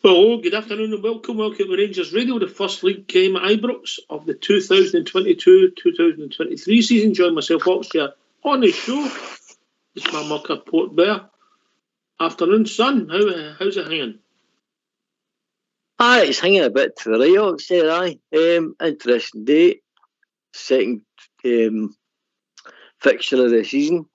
Well, good afternoon and welcome to Rangers Radio, the first league game at Ibrox of the 2022-2023 season. Join myself, Oxford, on the show. It's my mucker, Port Bear. Afternoon, son. How's it hanging? It's hanging a bit to the right, Oxford, aye. Interesting day. Second fixture of the season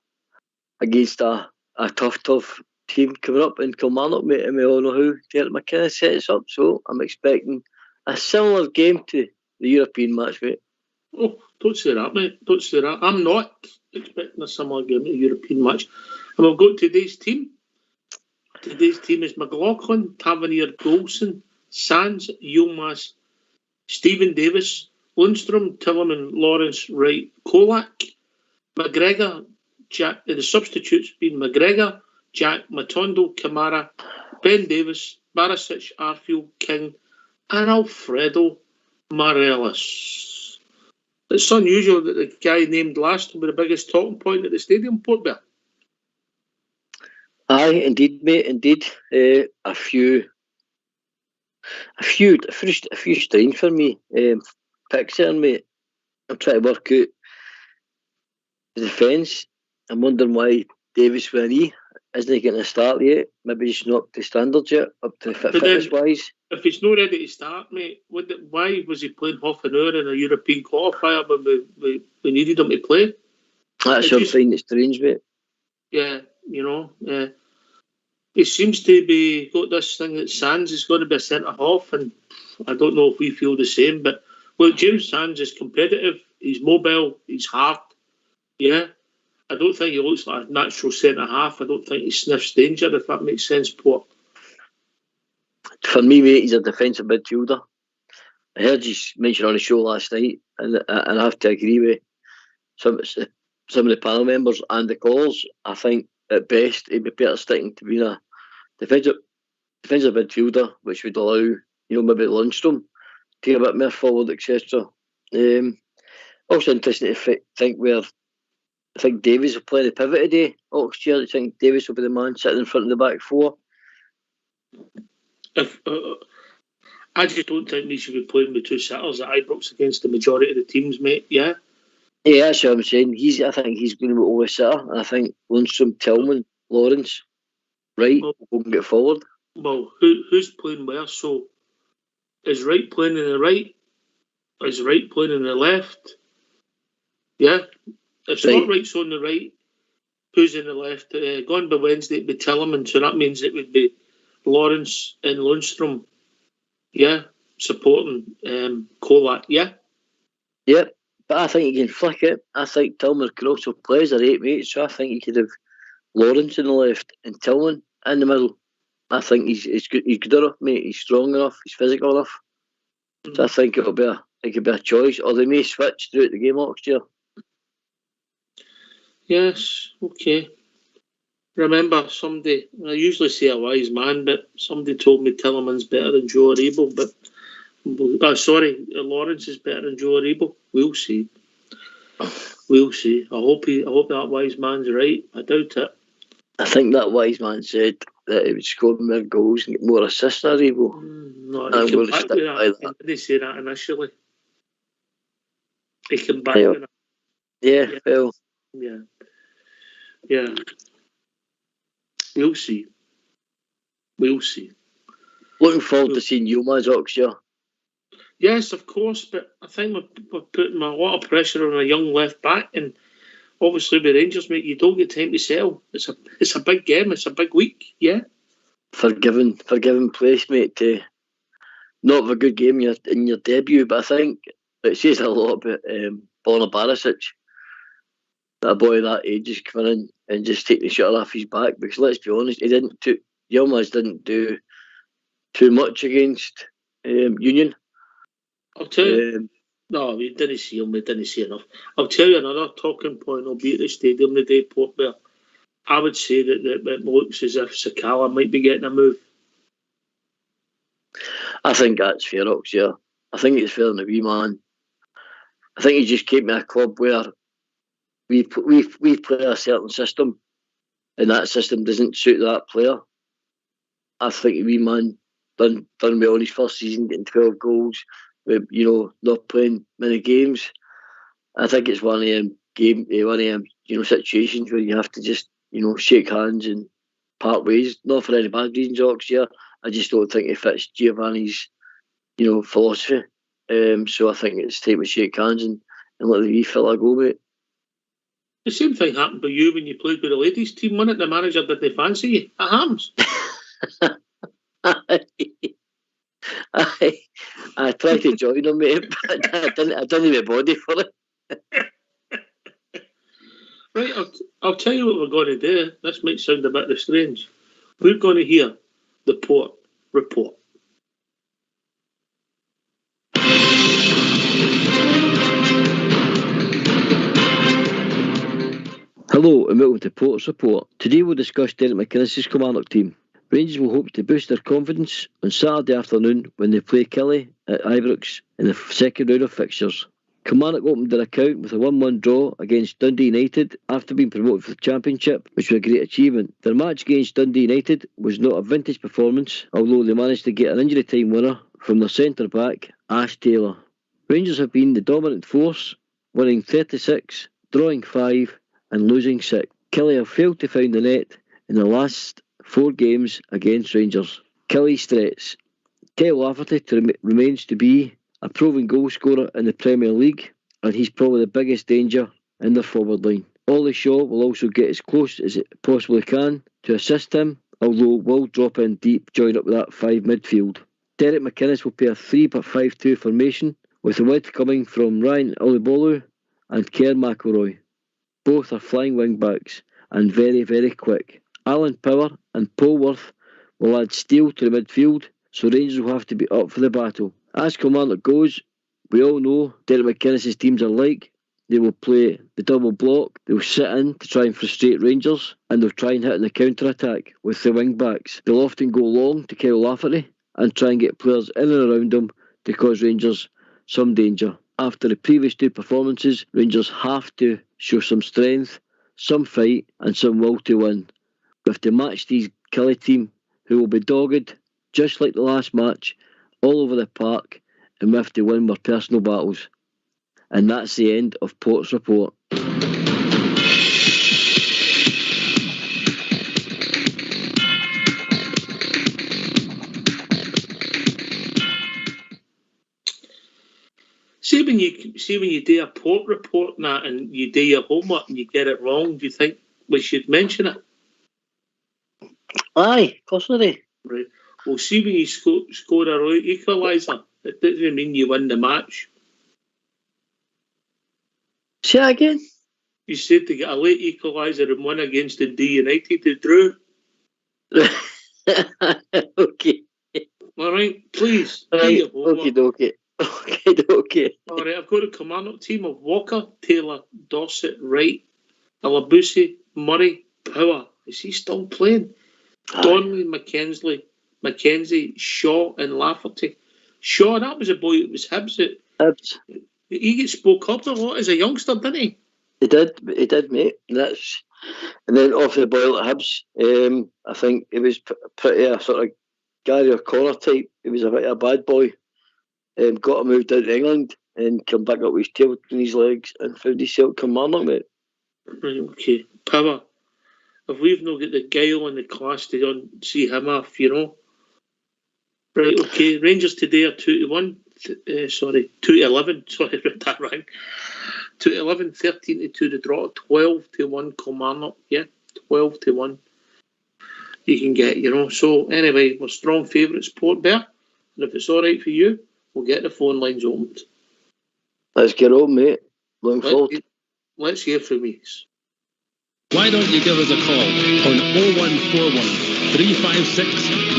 against a tough team coming up in Kilmarnock, mate, and we all know who Derek McKenna sets up, so I'm expecting a similar game to the European match, mate. Oh, don't say that, mate. Don't say that. I'm not expecting a similar game to the European match. And we've got today's team. Today's team is McLaughlin, Tavernier, Golson, Sands, Yilmaz, Stephen Davis, Lundstrom, Tillerman, Lawrence, Wright, Kolak, McGregor, Jack. The substitutes being McGregor, Jack, Matondo, Kamara, Ben Davis, Barisic, Arfield, King, and Alfredo Morelos. It's unusual that the guy named last will be the biggest talking point at the stadium, Port Bear. Aye, indeed, mate, indeed. A few strange for me. Picks there, mate. I'm trying to work out the defence. I'm wondering why Davis with a knee isn't getting a start yet. Maybe he's not up to standards yet, up to fitness wise. If he's not ready to start, mate, why was he playing half an hour in a European qualifier when we needed him to play? That's something that's strange, mate. Yeah, he seems to be got this thing that Sands is going to be a centre half, and I don't know if we feel the same. But look, James Sands is competitive. He's mobile. He's hard. Yeah, I don't think he looks like a natural centre half. I don't think he sniffs danger, if that makes sense, Port. For me, mate, he's a defensive midfielder. I heard you mention on the show last night, and I have to agree with some of the panel members and the callers. I think at best he'd be better sticking to being a defensive midfielder, which would allow, maybe Lundstrom to get a bit more forward, etc. Also interesting to think where I think Davies will play the pivot today. Oxford, I think Davies will be the man sitting in front of the back four. I just don't think we should be playing with two sitters at Ibrox against the majority of the teams, mate. Yeah. Yeah, that's what I'm saying. I think he's going to be always sitter, and I think Lundstrom, Tillman, Lawrence, Wright will get forward. Well, who's playing where? So, is Wright playing in the right? Is Wright playing in the left? Yeah. If Scott Wright's on the right, who's in the left? Gone by Wednesday, it'd be Tillerman, so that means it would be Lawrence and Lundstrom. Yeah, supporting Kolak. Yeah. Yep. But I think you can flick it. I think Tillman could also play as a 8, mate, so I think you could have Lawrence in the left and Tillman in the middle. I think he's good enough, mate. He's strong enough. He's physical enough. So I think it could be a choice, or they may switch throughout the game next year. Yes, okay. Remember, I usually say a wise man, but somebody told me Tillerman's better than Joe Aribo, but Lawrence is better than Joe Aribo. We'll see. We'll see. I hope that wise man's right. I doubt it. I think that wise man said that he would score more goals and get more assists than Aribo. No, he came back with that. He didn't say that initially. He came back with that. Yeah, well. Yeah. We'll see. Looking forward to seeing Yilmaz Oxford. Yes, of course, but I think we're putting a lot of pressure on a young left back, and obviously with Rangers, mate, you don't get time to settle. It's a big game. It's a big week. Yeah. Forgiven place, mate, to not have a good game in your debut, but I think it says a lot about Borna Barisic. That a boy that age is coming in and just taking the shirt off his back, because let's be honest, Yilmaz didn't do too much against Union. I'll tell you. No, we didn't see him. We didn't see enough. I'll tell you another talking point. I'll be at the stadium today, Port Bear. I would say that it looks as if Sakala might be getting a move. I think that's fair, Oxford. I think it's fair in the wee man. I think he just came to a club where we play a certain system, and that system doesn't suit that player. I think the wee man done well in his first season, getting 12 goals, with, not playing many games. I think it's one of them situations where you have to just, shake hands and part ways. Not for any bad reasons, Oxia. I just don't think it fits Giovanni's, philosophy. So I think it's time to shake hands and let the wee fella go, mate. The same thing happened to you when you played with the ladies team, wasn't it? The manager didn't fancy you at Hams. I tried to join him, mate, but I didn't have a body for it. Right, I'll tell you what we're going to do. This might sound a bit strange. We're going to hear the Port Report. Hello and welcome to Port's Report. Today we'll discuss Derek McInnes' Kilmarnock team. Rangers will hope to boost their confidence on Saturday afternoon when they play Killie at Ibrox in the second round of fixtures. Kilmarnock opened their account with a 1-1 draw against Dundee United after being promoted for the Championship, which was a great achievement. Their match against Dundee United was not a vintage performance, although they managed to get an injury time winner from their centre-back, Ash Taylor. Rangers have been the dominant force, winning 36, drawing 5 and losing 6. Killie have failed to find the net in the last 4 games against Rangers. Killie's threats. Kyle Lafferty remains to be a proven goal scorer in the Premier League, and he's probably the biggest danger in their forward line. Ollie Shaw will also get as close as it possibly can to assist him, although will drop in deep, join up with that 5 midfield. Derek McInnes will play a 3-5-2 formation, with the width coming from Ryan Olibolu and Kerr McElroy. Both are flying wing backs and very, very quick. Alan Power and Polworth will add steel to the midfield, so Rangers will have to be up for the battle. As Kilmarnock goes, we all know Derek McInnes' teams are like. They will play the double block, they'll sit in to try and frustrate Rangers, and they'll try and hit in the counter-attack with the wing backs. They'll often go long to Kyle Lafferty and try and get players in and around them to cause Rangers some danger. After the previous 2 performances, Rangers have to show some strength, some fight and some will to win. We have to match these Killie team, who will be dogged, just like the last match, all over the park, and we have to win our personal battles. And that's the end of Port's Report. See when you do a Port report and that, and you do your homework and you get it wrong, do you think we should mention it? Aye, of course we do. Right. Well, see when you score a equaliser, it doesn't mean you win the match. Say that again? You said to get a late equaliser and win against the D United, who drew. Okay. All right, please. Right. Okay. All right, I've got a Kilmarnock team of Walker, Taylor, Dorset, Wright, Alabusi, Murray, Power. Is he still playing? Donnelly, Mackenzie, Shaw and Lafferty. Shaw, that was a boy that was Hibs. He gets spoke up a lot as a youngster, didn't he? He did, mate. And then off the boil at Hibs, I think he was pretty a sort of Gary O'Connor type. He was a bad boy. Got him moved out to England and come back up with his tail between his legs and found himself at Kilmarnock, mate. Right, okay. Power. If we've not got the guile and the class to see him off, Right, okay. Rangers today are 2-1. 2-11. Sorry, I read that wrong. 2-11, 13-2 the draw, 12-1 Kilmarnock. Yeah, 12-1. You can get, So anyway, we're strong favourites, Port Bear. And if it's all right for you, we'll get the phone lines opened. Let's get on, mate. Looking forward. Let's hear from you. Why don't you give us a call on 0141 356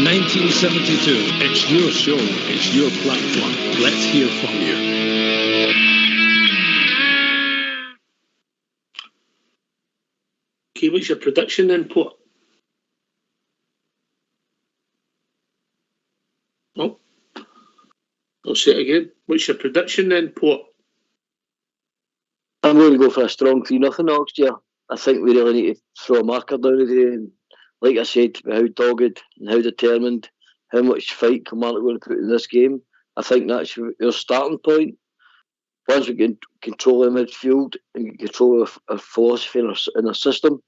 1972. It's your show. It's your platform. Let's hear from you. Okay, what's your prediction then, Port? Oh, I'll say it again. What's your prediction then, Port? I'm going to go for a strong 3-0 next year. I think we really need to throw a marker down today. And like I said, how dogged and how determined how much fight Kilmarnock are going to put in this game. I think that's your starting point. Once we can control the midfield and get control of our philosophy and our system,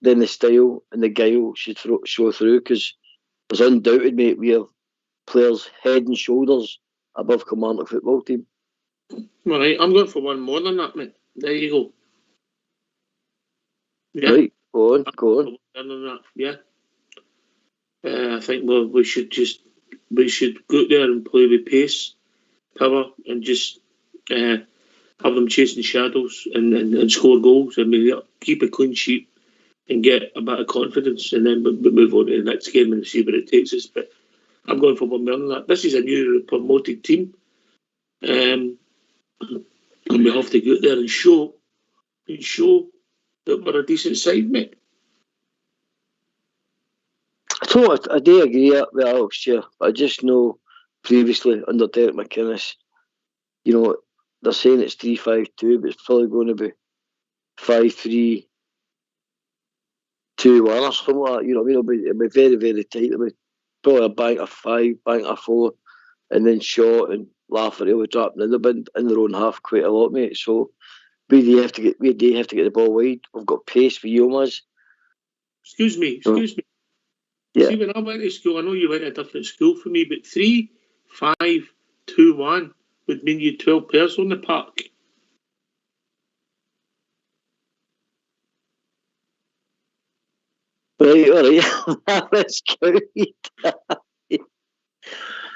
then the style and the guile should show through, because there's undoubted, mate, we have players head and shoulders above Kilmarnock football team. All right, I'm going for one more than that, mate. There you go. Yeah. Right, go on. Yeah. I think we should go there and play with pace, power, and just have them chasing shadows and score goals. I mean, keep a clean sheet and get a bit of confidence, and then move on to the next game and see where it takes us. But I'm going for one more than that. This is a newly promoted team, and we have to go out there and show that we're a decent side, mate. I do agree with Alex here, but I just know previously under Derek McInnes, they're saying it's 3-5-2, but it's probably going to be 5-3-2-1 or something like that. It'll be very, very tight. It'll be probably a bank of 5, bank of 4, and then shot and Lafferty will drop in their own half quite a lot, mate. So we do have to get the ball wide. We've got pace for Yilmaz. Excuse me. Yeah. See, when I went to school, I know you went to a different school for me, but 3-5-2-1 would mean you 12 players on the park. Right, all right. That's good.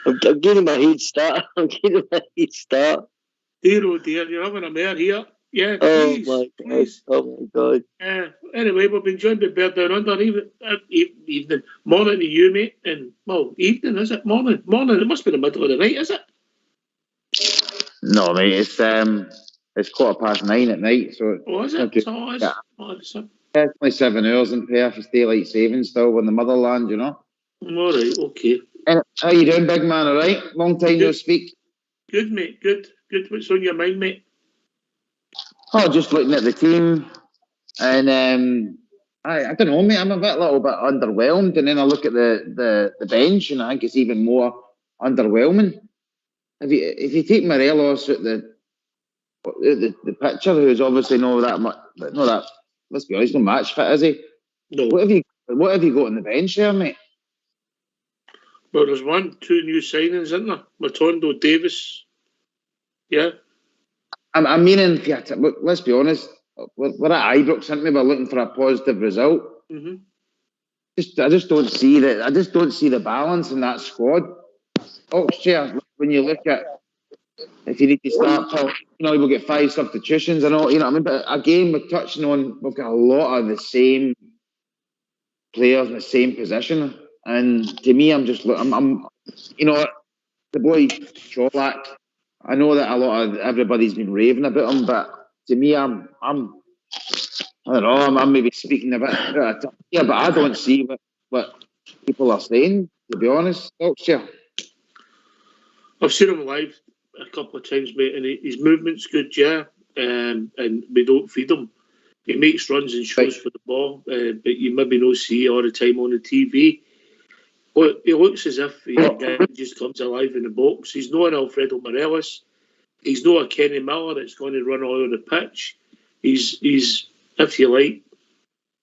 I'm getting my head start. Dear, oh dear, you're having a mare here. Yeah, please. Oh my God. Anyway, we've been joined by Bear Down Under evening. Morning to you, mate. And, well, evening, is it? Morning. It must be the middle of the night, is it? No, mate, it's 9:15 at night, so... Oh, is it? So it is. Yeah. It's only 7 hours in Perth. It's daylight saving still in the motherland, All right, okay. And how you doing, big man, all right? Long time no speak. Good, mate, good. What's on your mind, mate? Oh, just looking at the team, and I don't know, mate. I'm a little bit underwhelmed, and then I look at the bench, and I think it's even more underwhelming. If you take Morelos at the pitcher, who's obviously not that. Let's be honest, no match fit, is he? No. What have you got on the bench there, mate? Well, there's 2 new signings, isn't there? Matondo, Davis. Yeah. I'm meaning, let's be honest, we're at Ibrox, aren't we? We're looking for a positive result. Mm-hmm. I just don't see that. I just don't see the balance in that squad. Chair, when you look at, if you need to start, we'll get 5 substitutions and all, what I mean? But again, we're touching on, we've got a lot of the same players in the same position. And to me, I'm the boy Cholak, I know that everybody's been raving about him, but to me, I don't know, I'm maybe speaking a bit here, but I don't see what people are saying, to be honest. Sure. I've seen him live a couple of times, mate, and his movement's good, yeah, and we don't feed him. He makes runs and shows for the ball, but you maybe don't see all the time on the TV. Well, he looks as if he just comes alive in the box. He's not an Alfredo Morelos. He's not a Kenny Miller that's going to run all over the pitch. He's, if you like,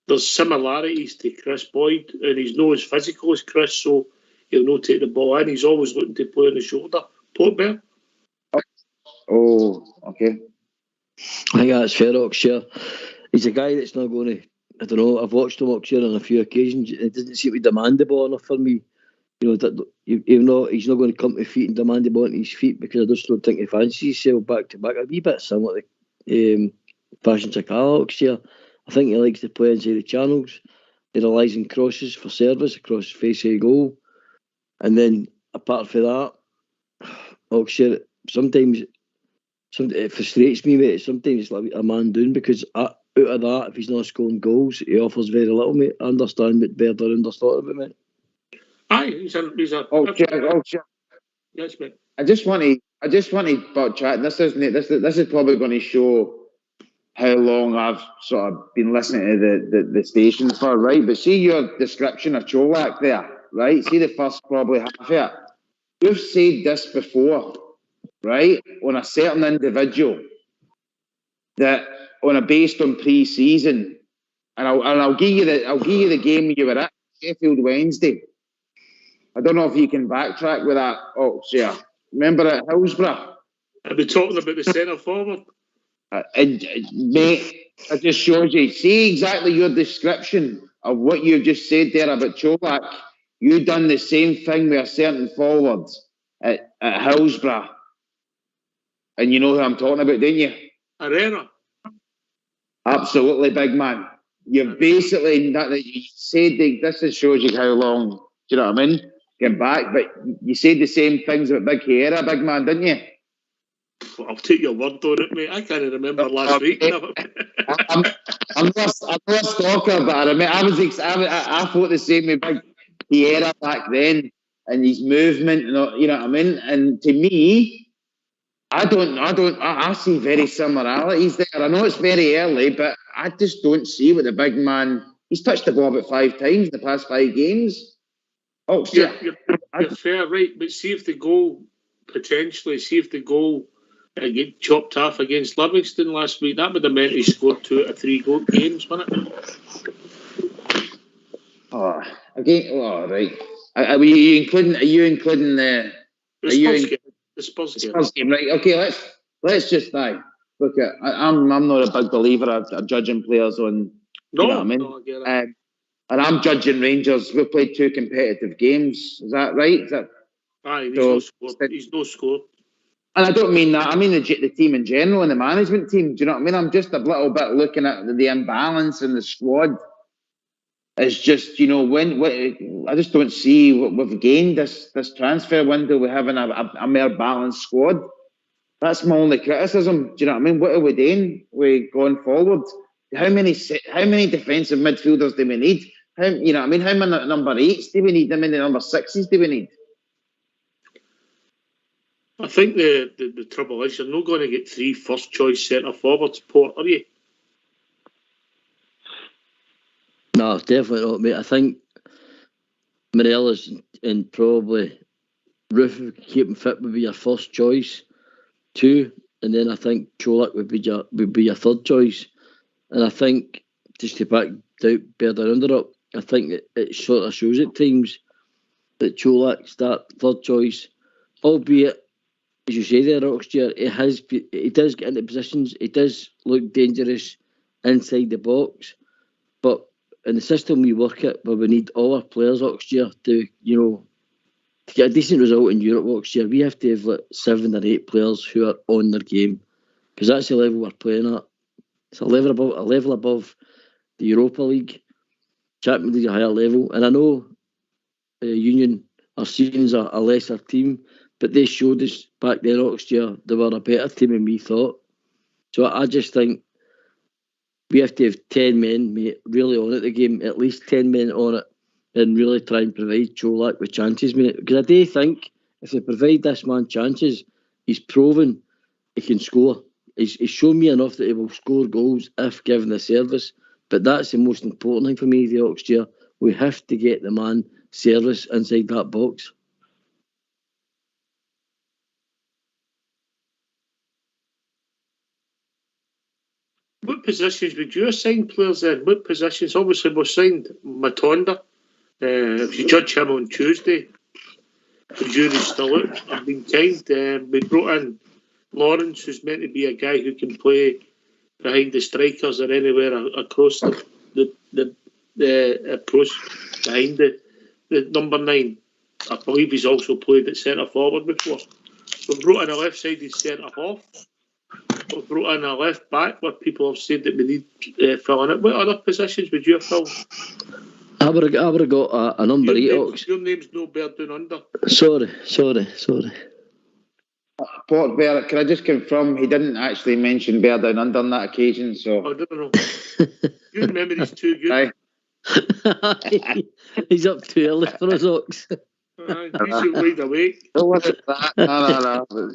there's similarities to Chris Boyd, and he's not as physical as Chris, so he'll not take the ball in. He's always looking to play on the shoulder. Port Bear. Oh, okay. I think that's fair, Oxshire. He's a guy that's not going to, I don't know, I've watched him Oxshire on a few occasions. It doesn't seem to demand the ball enough for me. Even though he's not going to come to feet and demand the ball on his feet, because I just don't think he fancies himself back to back. A wee bit similar to Fashion Sakala Oxshire. I think he likes to play inside the channels. He relies on crosses for service across the face of the goal. And then, apart from that, Oxshire, sometimes it frustrates me, mate. Sometimes it's like a man down, because out of that, if he's not scoring goals, he offers very little, mate. I understand what Berder understood about, mate. Aye, he's a yes, mate. I just want to butt chat. This is probably going to show how long I've sort of been listening to the station for, right? But see your description of Cholak there. right? See the first probably half of it. You've said this before, right? On a certain individual that based on pre-season, and I'll give you the game you were at, Sheffield Wednesday. I don't know if you can backtrack with that. Oh, yeah. Remember at Hillsborough? I'll be talking about the centre forward. Mate, it just shows you. See exactly your description of what you've just said there about Cholak. You done the same thing with a certain forward at Hillsborough. And you know who I'm talking about, don't you? Arena. Absolutely, big man. You've basically, you said this shows you how long, do you know what I mean? Get back, but you said the same things about Big Hiera, big man, didn't you? Well, I'll take your word on it, mate. I can't remember last week. I'm not a stalker, but I thought the same with Big Hiera back then, and his movement, and you know what I mean. And to me, I see very similarities there. I know it's very early, but I just don't see what the big man. He's touched the ball about 5 times in the past 5 games. Oh, you're fair, right? But see if the goal get chopped off against Livingston last week, that would have meant he scored 2 out of 3 goal games, wouldn't it? Oh, again. Oh, right. Are you including the Spurs game? Right. Okay. Let's just look at. I'm not a big believer of judging players on. No, you know what I mean? No, I get it. And I'm judging Rangers. We've played 2 competitive games. Is that right? He's no score. And I don't mean that. I mean the team in general and the management team. Do you know what I mean? I'm just a little bit looking at the imbalance in the squad. It's just, I just don't see what we've gained this transfer window. We're having a more balanced squad. That's my only criticism. Do you know what I mean? What are we doing? We're going forward. How many defensive midfielders do we need? How many number 8s do we need? How many number 6s do we need? I think the trouble is you're not going to get 3 first choice centre forwards, Port, are you? No, definitely not, mate. I think Morelos and probably Roof, keeping fit, would be your first choice. 2, and then I think Cholak would be your third choice. And I think, just to back Bear down under up, I think it sort of shows at times that Cholak's that third choice, albeit, as you say there, Oxdear, he does get into positions, he does look dangerous inside the box, but in the system we work at, where we need all our players, Oxdear, to get a decent result in Europe, Oxdear, we have to have 7 or 8 players who are on their game, because that's the level we're playing at. It's a level above the Europa League, Champions League, a higher level, and I know Union are seen as a lesser team, but they showed us back then, Oxdear, they were a better team than we thought. So I just think we have to have 10 men, mate, really on at the game, at least 10 men on it, and really try and provide Cholak with chances, mate. Because I do think if they provide this man chances, he's proven he can score. He's shown me enough that he will score goals if given the service. But that's the most important thing for me, the Oxdear. We have to get the man service inside that box. What positions would you assign players in? What positions? Obviously, we've signed Matonda. If you judge him on Tuesday, the jury's still out. I've been kind. We brought in Lawrence, who's meant to be a guy who can play behind the strikers or anywhere across the approach behind the number 9. I believe he's also played at centre forward before. We brought in a left-sided centre half. We brought in a left back where people have said that we need filling it. What other positions would you have filled? I would have got a number 8. Your name's no Bear Down Under. Sorry. Port Bear, can I just confirm he didn't actually mention Bear Down Under on that occasion? So I don't know. Your memory's too good. He's up too early for us, Ox. You should wide awake. Don't worry about that. No.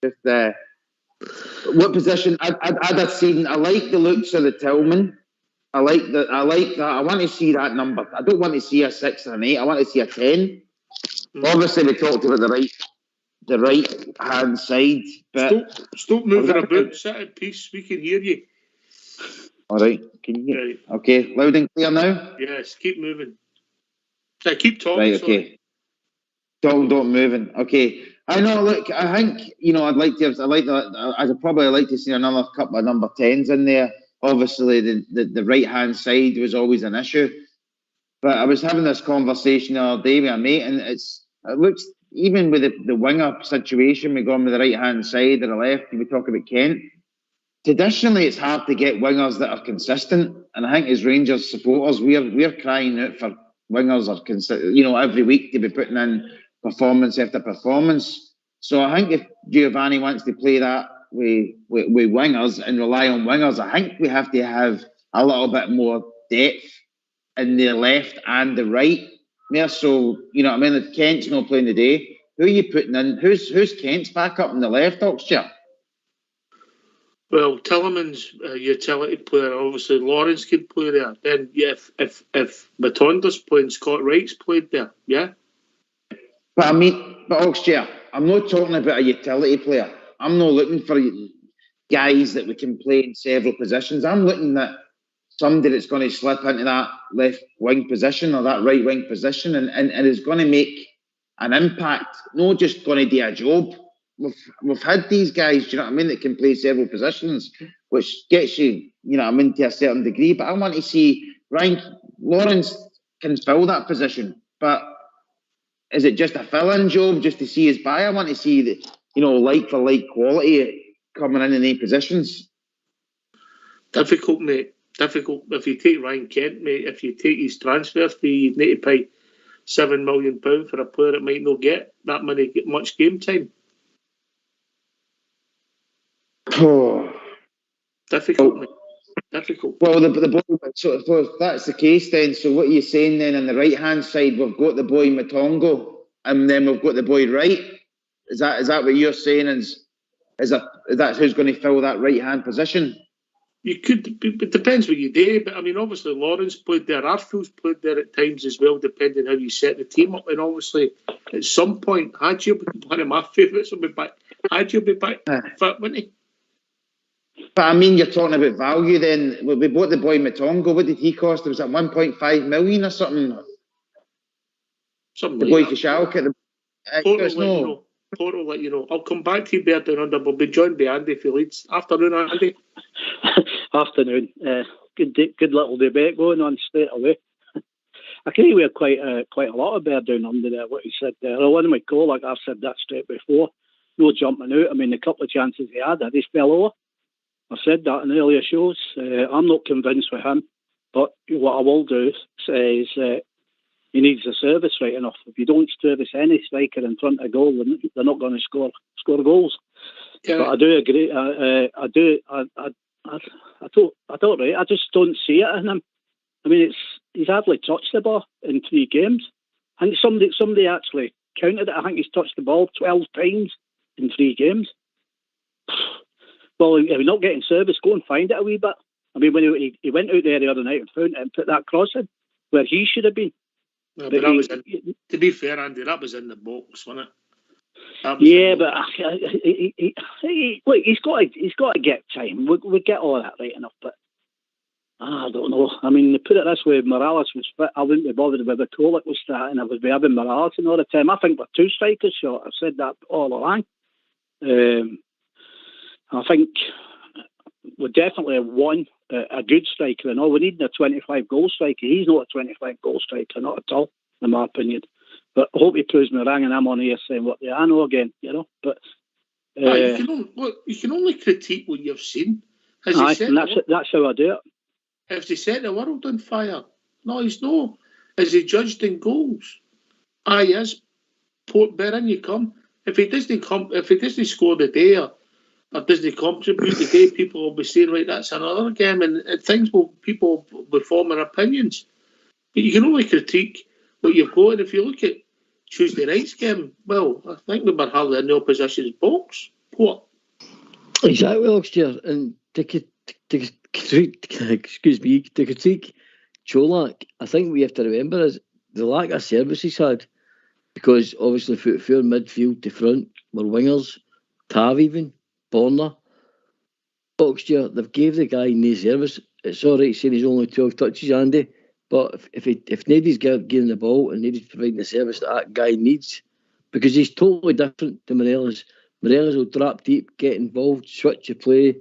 Just what position? I'd have seen. I like the looks of the Tillman. I like that. I want to see that number. I don't want to see a 6 or an 8. I want to see a 10. Obviously, we talked about the right hand side. But stop moving about. Sit at peace. We can hear you. All right. Can you hear? Right. Okay. Loud and clear now. Yes. Keep moving. So keep talking. Right. Okay. Don't moving. Okay. I know. Look, I think I'd probably like to see another couple of number 10s in there. Obviously, the right hand side was always an issue. But I was having this conversation the other day with a mate, and it looks, even with the winger situation, we go on with the right hand side or the left, and we talk about Kent. Traditionally, it's hard to get wingers that are consistent, and I think as Rangers supporters, we're crying out for wingers every week to be putting in performance after performance. So I think if Giovanni wants to play that with wingers and rely on wingers, I think we have to have a little bit more depth in the left and the right. More so, if Kent's not playing today, who are you putting in? Who's Kent's back up in the left, Oxford? Well, Tilleman's a utility player. Obviously, Lawrence could play there. Then, yeah, if Matonda's playing, Scott Wright's played there. Yeah. But Oxford, I'm not talking about a utility player. I'm not looking for guys that we can play in several positions. I'm looking at somebody that's going to slip into that left wing position or that right wing position and is going to make an impact, not just going to do a job. We've had these guys, that can play several positions, which gets you, to a certain degree. But I want to see Lawrence can fill that position. But is it just a fill-in job just to see his by? I want to see the, like for like quality coming in any positions. Difficult, mate. Difficult. If you take Ryan Kent, mate, if you take his transfer fee, you'd need to pay £7 million for a player that might not get that much game time. Oh. Difficult, mate. Difficult. Well, the boy. So if that's the case, then so what are you saying then? On the right hand side, we've got the boy Matongo, and then we've got the boy Wright. Is that what you're saying? Is that who's going to fill that right hand position? You could, it depends what you do. But obviously Lawrence played there. Arfield's played there at times as well, depending how you set the team up. And obviously, at some point, Hadji, one of my favourites, will be back. Hadji will be back fit, wouldn't he? But you're talking about value then. We bought the boy Matongo. What did he cost? It was at 1.5 million or something. Something the like boy Kishalka. Port will let you know. I'll come back to you, Bear Down Under. We'll be joined by Andy for Leeds. Afternoon, Andy. Afternoon. Good little debate going on straight away. I can hear quite a lot of Bear Down Under there, what he said there. One of my colleagues, I've said that straight before. No jumping out. The couple of chances he had just fell over. I've said that in earlier shows. I'm not convinced with him. But what I will do is he needs the service right enough. If you don't service any striker in front of goal, they're not going to score goals. Yeah. But I do agree. I thought right. I just don't see it in him. He's hardly touched the ball in 3 games. I think somebody actually counted it. I think he's touched the ball 12 times in 3 games. Well, if you're not getting service, go and find it a wee bit. When he went out there the other night and found it and put that cross in where he should have been. No, but that was to be fair, Andy, that was in the box, wasn't it? Yeah, but he's got to get time. We get all that right enough, but I don't know. To put it this way, if Morales was fit, I wouldn't be bothered with the Kolak was starting. I would be having Morales in all the time. I think we're 2 strikers short. I've said that all along. I think we definitely have one a good striker and all. We need a 25 goal striker. He's not a 25 goal striker, not at all, in my opinion. But I hope he proves me wrong and I'm on here saying what they are know again, But you can only critique what you've seen. That's how I do it. Has he set the world on fire? No, he's not. Is he judged in goals? Aye, he is. Bear in you come. If he doesn't score the day or doesn't contribute the day, people will be saying, right, that's another game, and people will be forming opinions. But you can only critique what you've got, and if you look at Tuesday night's game, well, I think we were hardly in the opposition's box. What? Exactly, Oxford. And to excuse me, to critique Čolak, I think we have to remember is the lack of service he's had, because obviously for midfield to front were wingers, Tav even, Borna, Oxtear, they've gave the guy no service. It's all right saying he's only 12 touches, Andy, but if nobody's giving the ball and nobody's providing the service that guy needs, because he's totally different to Morelos. Morelos will drop deep, get involved, switch the play,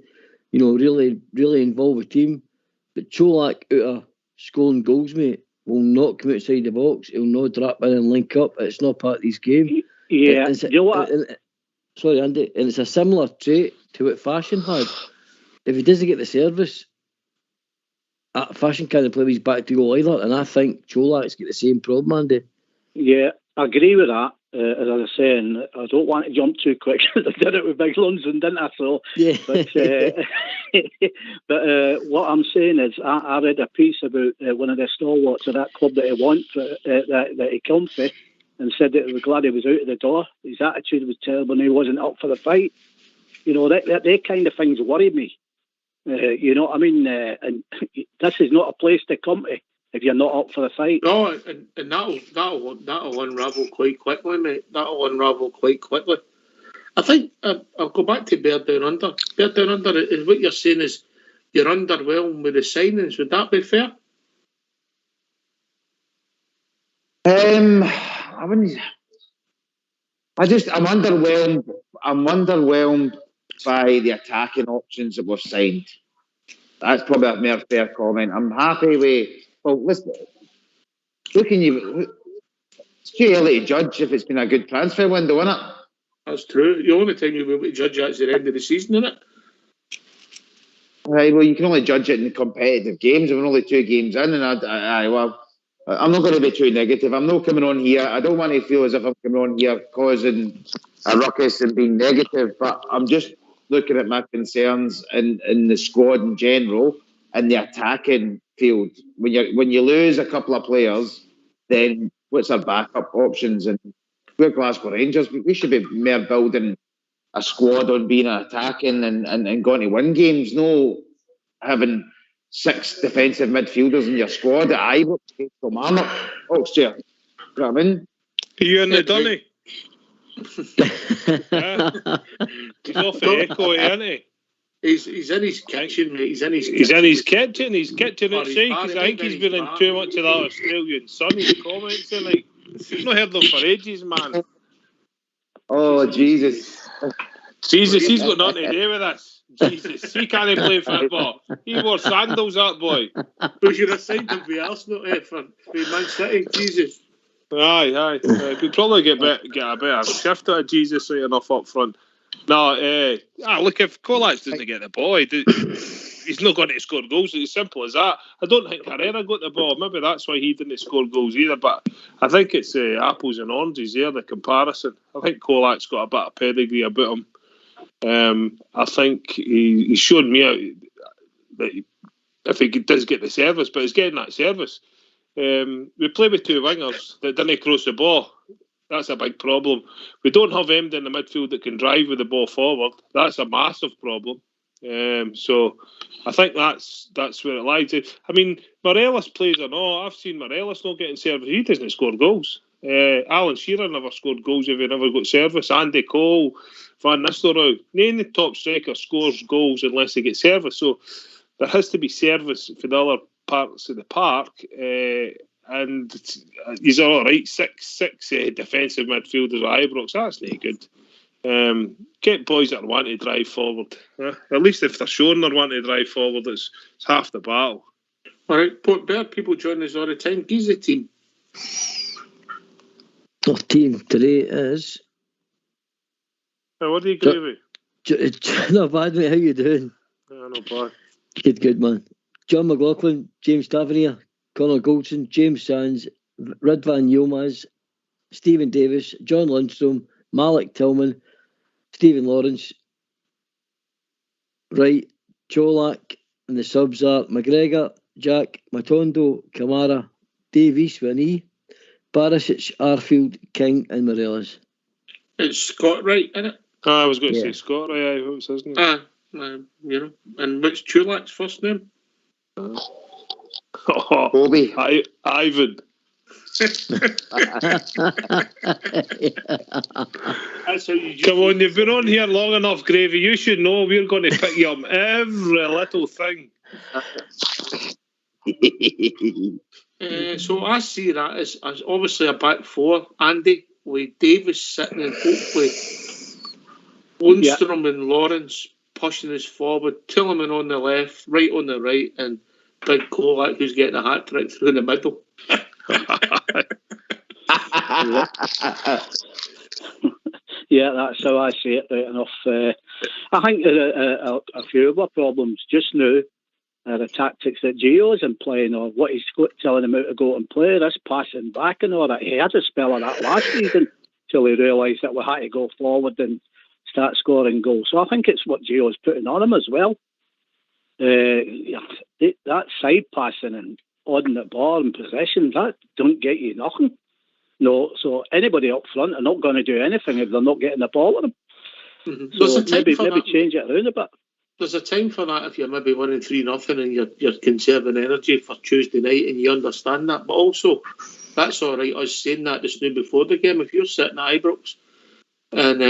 really, really involve the team. But Čolak, out of scoring goals, mate, will not come outside the box. He'll not drop in and link up. It's not part of his game. Yeah. Sorry, Andy. And it's a similar trait to what Fashion had. If he doesn't get the service, Fashion can't play his back to goal either. And I think Čolak's got the same problem, Andy. Yeah, I agree with that. As I was saying, I don't want to jump too quick. I did it with Big London, didn't I? So, yeah. But what I'm saying is, I read a piece about one of the stalwarts of that club that he won, that he come for, and said that he was glad he was out of the door. His attitude was terrible and he wasn't up for the fight. They kind of things worry me. You know what I mean? And this is not a place to come to if you're not up for the fight. No, and that'll unravel quite quickly, mate. That'll unravel quite quickly. I think I'll go back to Bear Down Under. Bear Down Under is what you're saying is you're underwhelmed with the signings. Would that be fair? I'm underwhelmed. I'm underwhelmed by the attacking options that were signed. That's probably a more fair comment. I'm happy with. Well, listen. It's too early to judge if it's been a good transfer window, isn't it? That's true. The only time you'll be able to judge that's the end of the season, isn't it? Right. Well, you can only judge it in competitive games. We're only 2 games in, and I'm not going to be too negative. I'm not coming on here. I don't want to feel as if I'm coming on here causing a ruckus and being negative, but I'm just looking at my concerns in the squad in general and the attacking field. When you lose a couple of players, then what's our backup options? And we're Glasgow Rangers. We should be more building a squad on being attacking and going to win games. No having 6 defensive midfielders in your squad at Ibrox, Kilmarnock, Oxtear. You know what I mean? Are you in the dunny? He's off the echo, isn't he? He's in his kitchen, mate. He's in his kitchen. He's kitchen outside because I think he's been in too much of that Australian sun. He's commenting like he's not heard them for ages, man. Oh Jesus! He's got nothing to do with this. Jesus, he can't play football. He wore sandals, that boy. We should have signed him for Arsenal, for Man City. Jesus. Aye. We'd probably get a better shift out of Jesus right enough up front. No, look, if Čolak doesn't get the ball, he's not going to score goals. It's as simple as that. I don't think Herrera got the ball. Maybe that's why he didn't score goals either. But I think it's apples and oranges there, the comparison. I think Čolak's got a bit of pedigree about him. I think he showed me out that if he does get the service, but he's getting that service. We play with 2 wingers that didn't cross the ball. That's a big problem. We don't have Emden in the midfield that can drive with the ball forward. That's a massive problem. So I think that's where it lies. I mean, Morelos plays or not. I've seen Morelos not getting service. He doesn't score goals. Alan Shearer never scored goals if he never got service. Andy Cole, Van Nistelrooy. None of the top striker scores goals unless they get service. So there has to be service for the other parts of the park. And he's all right. Six defensive midfielders at Ibrox. That's not good. Get boys that want to drive forward. At least if they're showing they want to drive forward, it's half the battle. All right, Port Bear, people join us all the time. Give the team. Our team today is. What do you agree with? Not bad, mate. How you doing? Not bad. Good, man. John McLaughlin, James Tavernier, Connor Goldson, James Sands, Ridvan Yilmaz, Stephen Davis, John Lundstrom, Malik Tillman, Stephen Lawrence. Right, Čolak, and the subs are McGregor, Jack, Matondo, Kamara, Davies, Winnie, Barisic, Arfield, King, and Morelos. It's Scott Wright, isn't it? I was going to say Scott Wright. What was his name? And what's Chulak's first name? Bobby. Ivan. That's how you Come on, you've been on here long enough, Gravy. You should know we're going to pick you up every little thing. So I see that as obviously a back four. Andy, with Davis sitting and hopefully Lundstrom and Lawrence pushing us forward, Tillman on the left, Wright on the right, and Big Kolak who's getting a hat trick through the middle. Yeah, that's how I see it, right enough. I think a few of our problems just now are the tactics that Gio's employing, or what he's telling him how to go and play. This passing back and all that. He had a spell of that last season till he realised that we had to go forward and start scoring goals. So I think it's what Gio's putting on him as well. That side passing and on the ball and possession, that don't get you nothing. No, so anybody up front are not going to do anything if they're not getting the ball at them. Mm-hmm. So maybe change it around a bit. There's a time for that if you're maybe winning 3-0 and you're conserving energy for Tuesday night and you understand that. But also, that's all right, us saying that just now before the game. If you're sitting at Ibrox and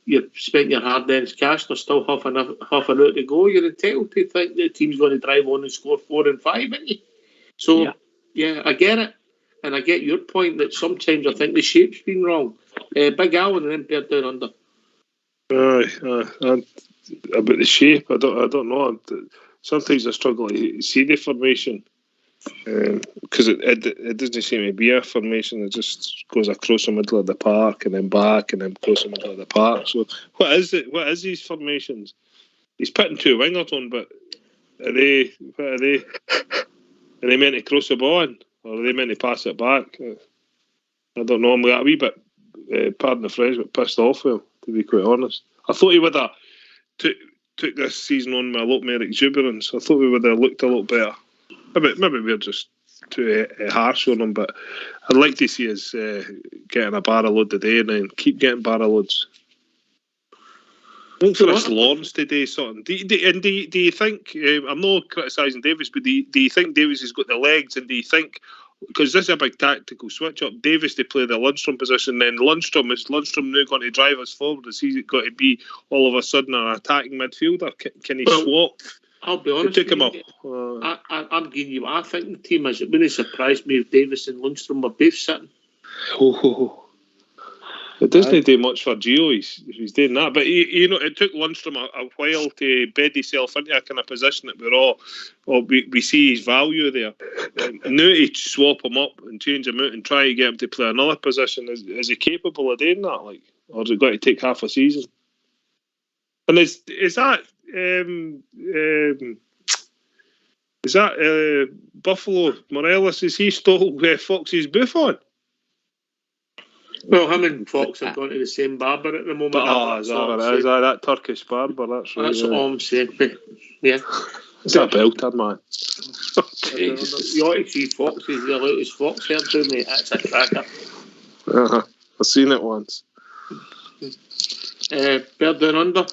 you've spent your hard-earned cash, there's still half an hour to go, you're entitled to think the team's going to drive on and score 4 and 5, aren't you? So, yeah, I get it. And I get your point that sometimes I think the shape's been wrong. Big Alan and Impaired Down Under. About the shape, I don't know. Sometimes I struggle to see the formation because it doesn't seem to be a formation. It just goes across the middle of the park and then back and then across the middle of the park. So what is it? What is these formations? He's putting 2 wingers on, but are they meant to cross the ball in, or are they meant to pass it back? I don't know. I'm a wee bit, pardon the phrase, but pissed off with him, to be quite honest. I thought he would have took this season on with a lot more exuberance. I thought we would have looked a lot better. Maybe we're just too harsh on him, but I'd like to see us getting a barrel load today and then keep getting barrel loads. For this Lawrence today, something. Do you think? I'm not criticising Davis, but do you think Davis has got the legs? And do you think, because this is a big tactical switch up, Davis to play the Lundstrom position, then Lundstrom now going to drive us forward? Is he got to be all of a sudden an attacking midfielder? Can he swap? I'll be honest. Took him up. I'm giving you. I think the team is. It wouldn't surprise me if Davis and Lundstrom were both sitting. It doesn't do much for Gio if he's doing that. But, it took Lundstrom a while to bed himself into a kind of position that we see his value there. Now to swap him up and change him out and try to get him to play another position, is he capable of doing that? Or has it got to take half a season? And is that Buffalo Morelos? Is he stole Fox's booth on? Well, him and Fox have gone to the same barber at the moment. Is that Turkish barber? That's right. That's all I'm saying. Yeah. It's a belter, man. You ought to see Fox's, the latest Fox hairdo, mate. That's a cracker. I've seen it once. Bird Down Under.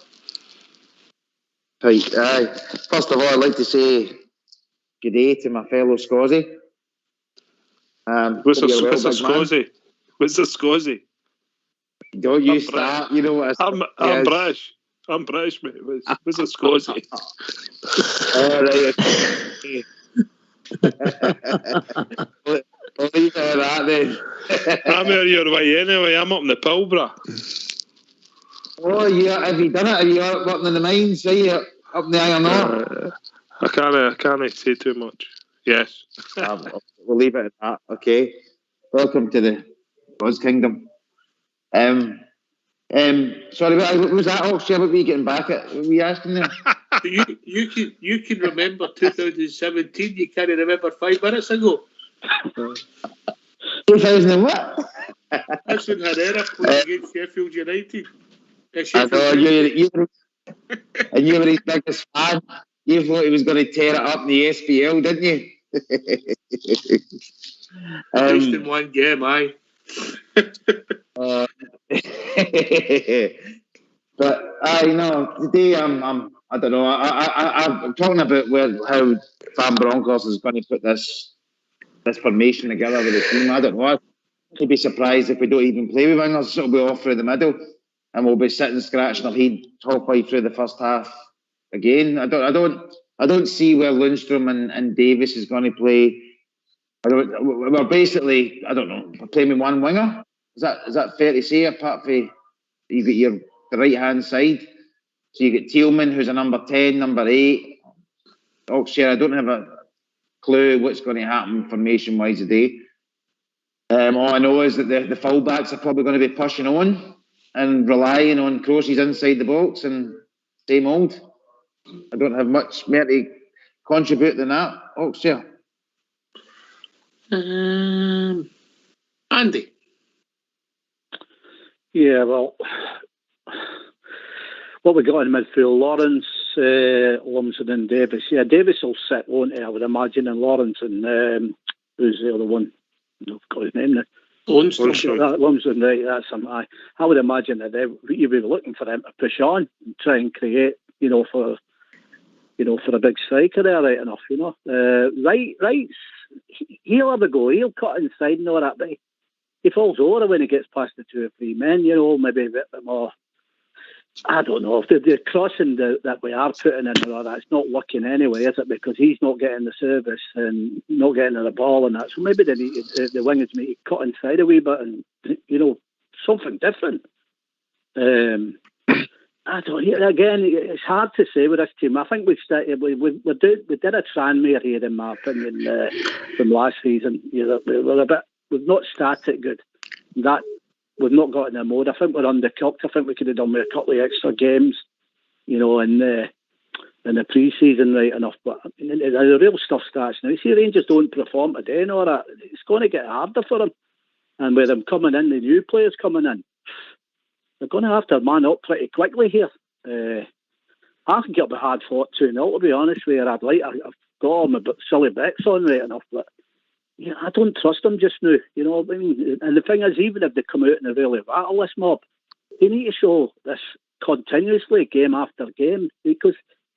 Right, first of all, I'd like to say good day to my fellow Scozzy. What's a Scozzy? What's a Scozzy? Don't you start, you know what I'm British. I'm British, mate. What's a Scozzy? All right. I'll leave it at that then. I'm out your way anyway. I'm up in the Pilbara. Oh, yeah. Have you done it? Have you up in the mines? Are you up in the Iron Ore? I can't say too much. Yes. We'll leave it at that. Okay. Welcome to the God's Kingdom. Sorry, what was that, Oxshare? What were you getting back at? What were you asking there? You can remember 2017. You can't remember 5 minutes ago. 2000 and what? That's when Herrera played against Sheffield United. I know, you were his biggest fan. You thought he was going to tear it up in the SPL, didn't you? Just in one game, aye. But But today I don't know. I'm talking about how Fan Broncos is going to put this formation together with the team. I don't know. I'd be surprised if we don't even play with wingers. It'll be off through the middle, and we'll be sitting scratching our head halfway through the first half again. I don't see where Lundstrom and Davis is going to play. We're basically, I don't know, we're playing with one winger. Is that fair to say? Apart from you got the right hand side, so you get Tillman, who's a number 10, number 8. I don't have a clue what's going to happen formation wise today. All I know is that the fullbacks are probably going to be pushing on and relying on crosses inside the box, and same old. I don't have much more to contribute than that. Andy. Yeah, well, what we got in midfield, Lawrence, Lumsden and Davis. Yeah, Davis will sit, won't he, I would imagine, and Lawrence and who's the other one? I've got his name now. Lumsden, right, that's him. I would imagine that you'd be looking for them to push on and try and create, for a big striker there, right enough, Wright's, he'll have a go, he'll cut inside and all that, but he falls over when he gets past the 2 or 3 men, maybe a bit more. I don't know if the crossing that we are putting in and all that's not working anyway, is it? Because he's not getting the service and not getting the ball and that. So maybe the wingers need to cut inside a wee bit and something different. I don't. Again, it's hard to say with this team. I think we did a Tranmere here, in my opinion, from last season. We've not started good. That. We've not got in the mode. I think we're undercooked. I think we could have done with a couple of extra games, in the pre-season, right enough. But the real stuff starts now. See, Rangers don't perform today and all that. It's going to get harder for them. And with them coming in, the new players coming in, they're going to have to man up pretty quickly here. I think it'll be hard fought 2-0, to be honest with you. I've got all my silly bets on right enough, but I don't trust them just now. What I mean? And the thing is, even if they come out and they really rattle this mob, they need to show this continuously, game after game, because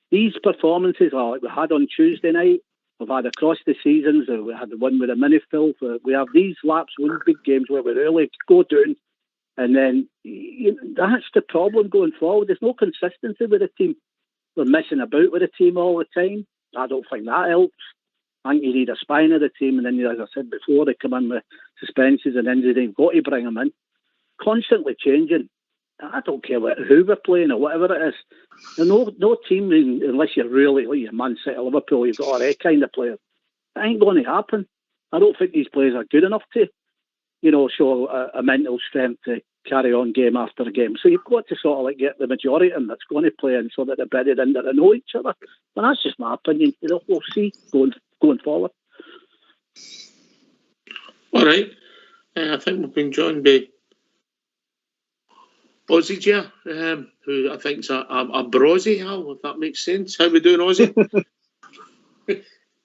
these performances, like we had on Tuesday night, we've had across the seasons, we had the one with a mini-fill, we have these laps, one big games where we really go down, and then that's the problem going forward. There's no consistency with the team. We're messing about with the team all the time. I don't think that helps. I think you need a spine of the team, and then, as I said before, they come in with suspensions and injuries. They've got to bring them in. Constantly changing. I don't care who we're playing or whatever it is. There's no team, unless you're really like your Man City, Liverpool, you've got all that kind of players. That ain't going to happen. I don't think these players are good enough to, show a mental strength to carry on game after game. So you've got to sort of get the majority of them that's going to play in so that they're bedded in, that they know each other. But that's just my opinion. We'll see going forward. All right. I think we've been joined by Ozzy J, who I think is a brosy, Hal, if that makes sense. How we doing, Ozzy?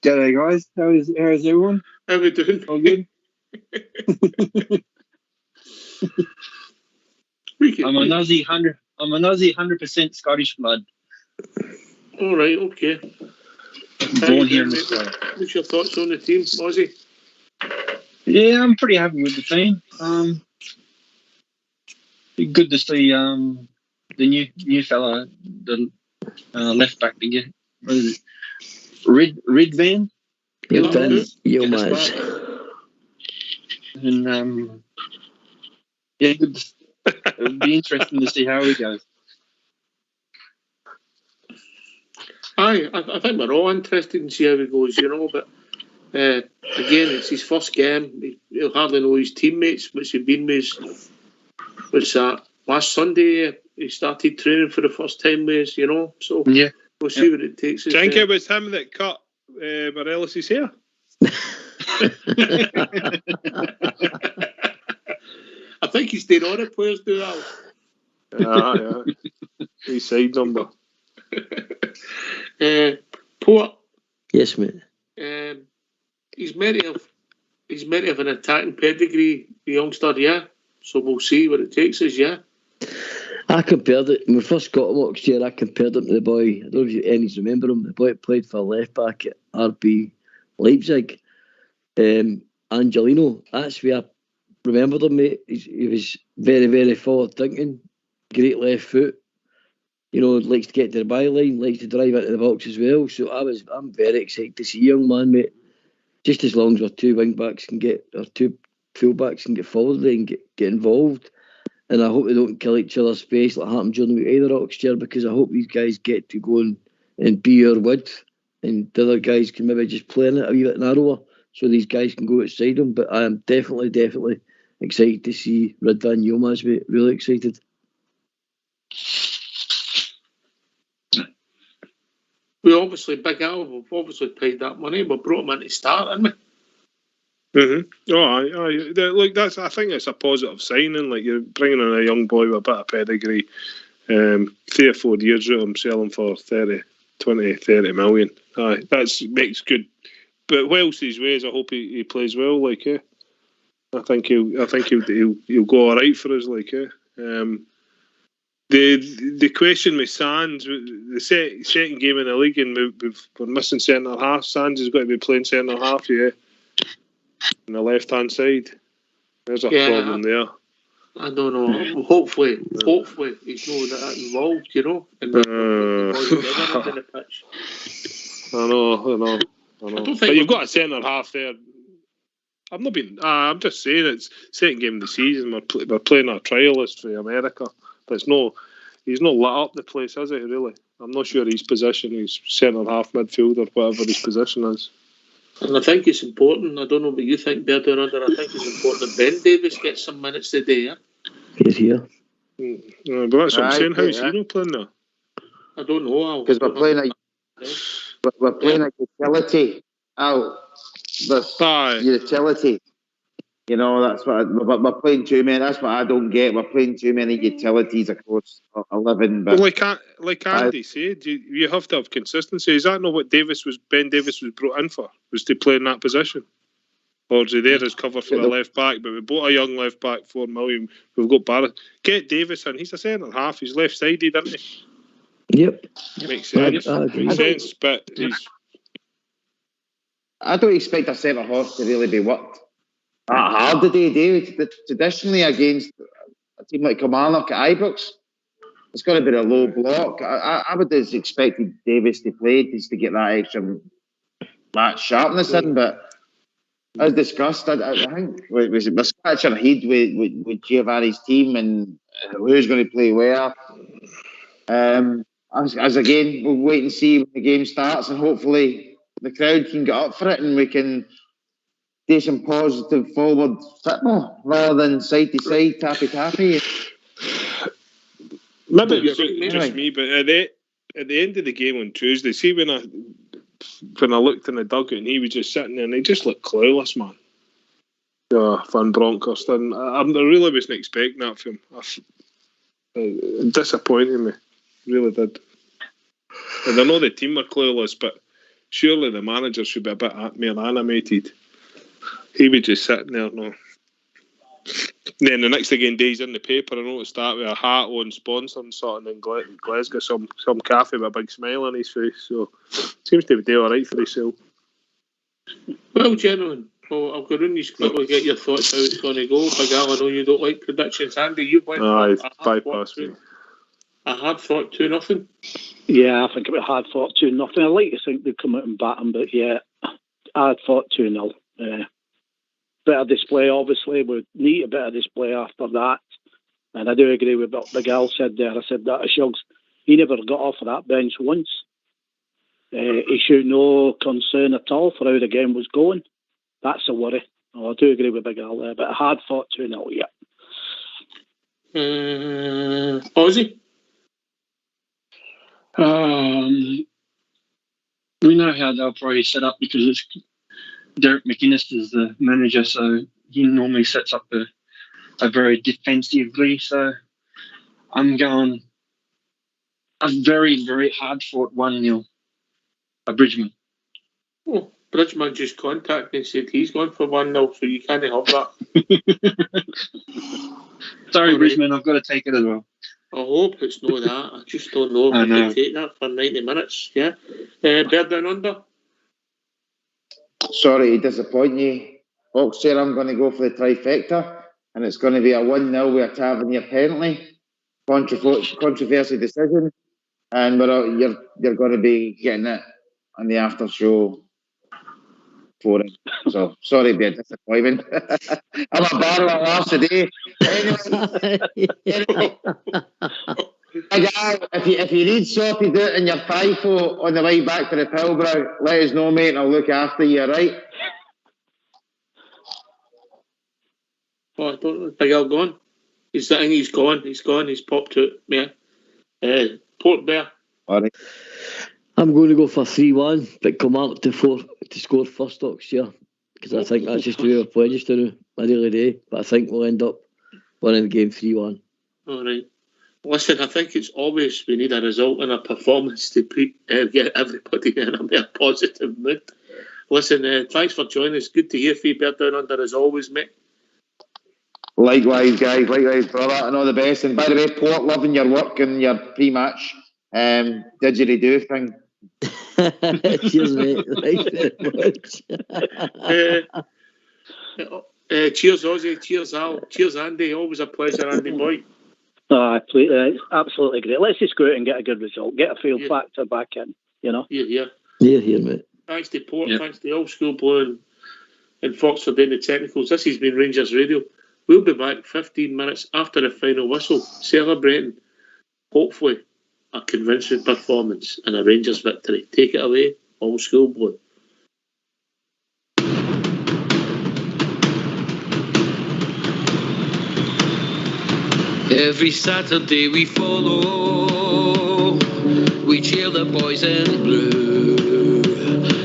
G'day, guys. How's everyone? How we doing? All good? I'm an Aussie 100% Scottish blood. All right, okay. Born here in Australia. What's your thoughts on the team, Ozzy? Yeah, I'm pretty happy with the team. Good to see the new fella, the left back again. What is it? Redvan? Yilmaz. And good. It'll be interesting to see how he goes. I think we're all interested in see how he goes, but again, it's his first game. He'll hardly know his teammates, which he'd been with. Was that last Sunday? He started training for the first time with us, So yeah, we'll see what it takes. Do you think it was him that cut Morelos' hair? I think he's stayed on it. Players do that. Yeah. His side number. Port. Yes, mate. He's meant to have an attacking pedigree, the youngster, yeah. So we'll see what it takes us, yeah. I compared it, when we first got him last year, I compared him to the boy, I don't know if you any remember him, the boy that played for left back at RB Leipzig, Angelino. That's where I remembered him, mate. He was very, very forward thinking, great left foot. Likes to get to the byline, likes to drive into the box as well. So I'm very excited to see young man, mate. Just as long as our two wing backs can get, our two full backs can get forward and get involved. And I hope they don't kill each other's space like happened during the week either next year, because I hope these guys get to go and be our width, and the other guys can maybe just play in it a wee bit narrower so these guys can go outside them. But I am definitely excited to see Ridvan Yilmaz, mate. Really excited. We obviously, Big Al, we've obviously paid that money. We brought him in to start, haven't we? Mm-hmm. Oh, look, I think it's a positive signing. Like, you're bringing in a young boy with a bit of pedigree. 3 or 4 years out, I'm selling for 30 million. That makes good. But well his ways, I hope he plays well. Like, yeah, I think he'll go all right for us. Like, yeah. The question with Sands, the second game in the league, and we're missing centre half. Sands has got to be playing centre half, yeah, on the left hand side. There's a problem there. I don't know. Hopefully he's not that involved, and under the pitch. I know. But you've got a centre half there. I'm just saying, it's second game of the season. We're playing a trialist for America, but he's not lit up the place, has he? Really? I'm not sure his position. He's centre half, midfield, or whatever his position is. And I think it's important. I don't know what you think, Bertie, I think it's important that Ben Davies gets some minutes today. Yeah? He's here. But that's what I'm saying. How's he not playing there? I don't know. Because we're playing a utility out. Utility. That's what we're playing too many. That's what I don't get. We're playing too many utilities across 11. But like Andy said, you have to have consistency. Is that not what Ben Davies was brought in for? Was to play in that position, or is he there as cover for a left back? But we bought a young left back, 4 million. We've got Barrett. Get Davies in. He's a centre half. He's left sided, isn't he? Yep. Makes sense. I agree. Makes sense. But I don't expect a centre half to really be worked hard today, David. Traditionally, against a team like Kilmarnock at Ibrox, it's got to be a low block. I would have expected Davis to play just to get that extra match sharpness in, but as discussed, I think we're scratching our head with Giovanni's team and who's going to play where. As again, we'll wait and see when the game starts, and hopefully the crowd can get up for it and we can do some positive forward football rather than side to side, tappy. Maybe it's just me, but at the end of the game on Tuesday, see when I looked in the dugout and he was just sitting there and he just looked clueless, man. Van Bronckhorst, and I really wasn't expecting that from him. It disappointed me, really did. And I know the team were clueless, but surely the manager should be a bit more animated. He was just sitting there, no. Then the next again, days in the paper, I noticed that with a hat on, sponsoring something in Glasgow, some cafe with a big smile on his face. So seems to be doing all right for himself. Well, gentlemen, I'll go round these quickly, get your thoughts how it's going to go. Big Al, I know you don't like predictions. Andy, you went bypass me. A hard fought 2-0. Yeah, I think it was hard fought 2-0. I like to think they'd come out and bat them, but yeah, hard fought 2-0. Better display, obviously. We need a better display after that. And I do agree with what Big Al said there. I said that Shuggs, he never got off of that bench once. He showed no concern at all for how the game was going. That's a worry. I do agree with Big Al there, but a hard fought 2-0, yeah. Ozzy? We know how they'll probably set up because it's Derek McInnes is the manager, so he normally sets up a very defensively. So I'm going a very, very hard fought 1-0. A Bridgman. Oh, Bridgman just contacted and said he's going for 1-0, so you can't help that. Sorry, Bridgman, I've got to take it as well. I hope it's not that. I just don't know if I we know. can take that for 90 minutes. Yeah. Bird Down Under. Sorry to disappoint you, Oxshare. I'm going to go for the trifecta, and it's going to be a 1-0 with a Tavernier penalty. Controversial decision, and you're going to be getting it on the after show for it. So sorry to be a disappointment. I'm a barrel of laughs today. Anyway, if you need sorted out in your FIFO on the way back to the Pilbara, let us know, mate, and I'll look after you, right? Oh, I don't know. Big Al gone. He's gone. He's popped out. Yeah. Port Bear. All right. I'm going to go for 3-1, but Kilmarnock to score first, Oxshare, because I think that's just the way we're playing just now. I really do, but I think we'll end up winning the game 3-1. All right. Listen, I think it's obvious we need a result and a performance to get everybody in a more positive mood. Listen, thanks for joining us. Good to hear from you, Bird Down Under, as always, mate. Likewise, guys. Likewise, brother, and all the best. And by the way, Port, loving your work and your pre-match didgeridoo thing. Cheers, mate. Thanks very much. Cheers, Ozzy. Cheers, Al. Cheers, Andy. Always a pleasure, Andy boy. It's absolutely great. Let's just go out and get a good result. Get a field factor back in, you know. Here. Here, mate. Thanks to Port. Yep. Thanks to the Old School Blue and Fox for doing the technicals. This has been Rangers Radio. We'll be back 15 minutes after the final whistle, celebrating, hopefully, a convincing performance and a Rangers victory. Take it away, Old School Blue. Every Saturday we follow, we cheer the boys in blue,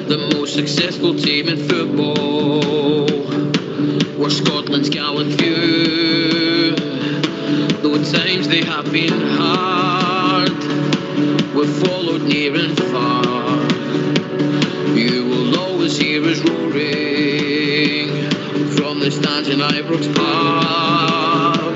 the most successful team in football. We're Scotland's gallant few, though at times they have been hard, we've followed near and far. You will always hear us roaring from the stands in Ibrox Park.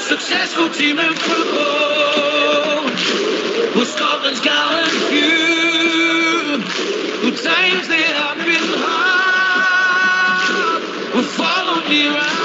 Successful team in football, we're Scotland's gallant few, who times they have been hard, we're followed near and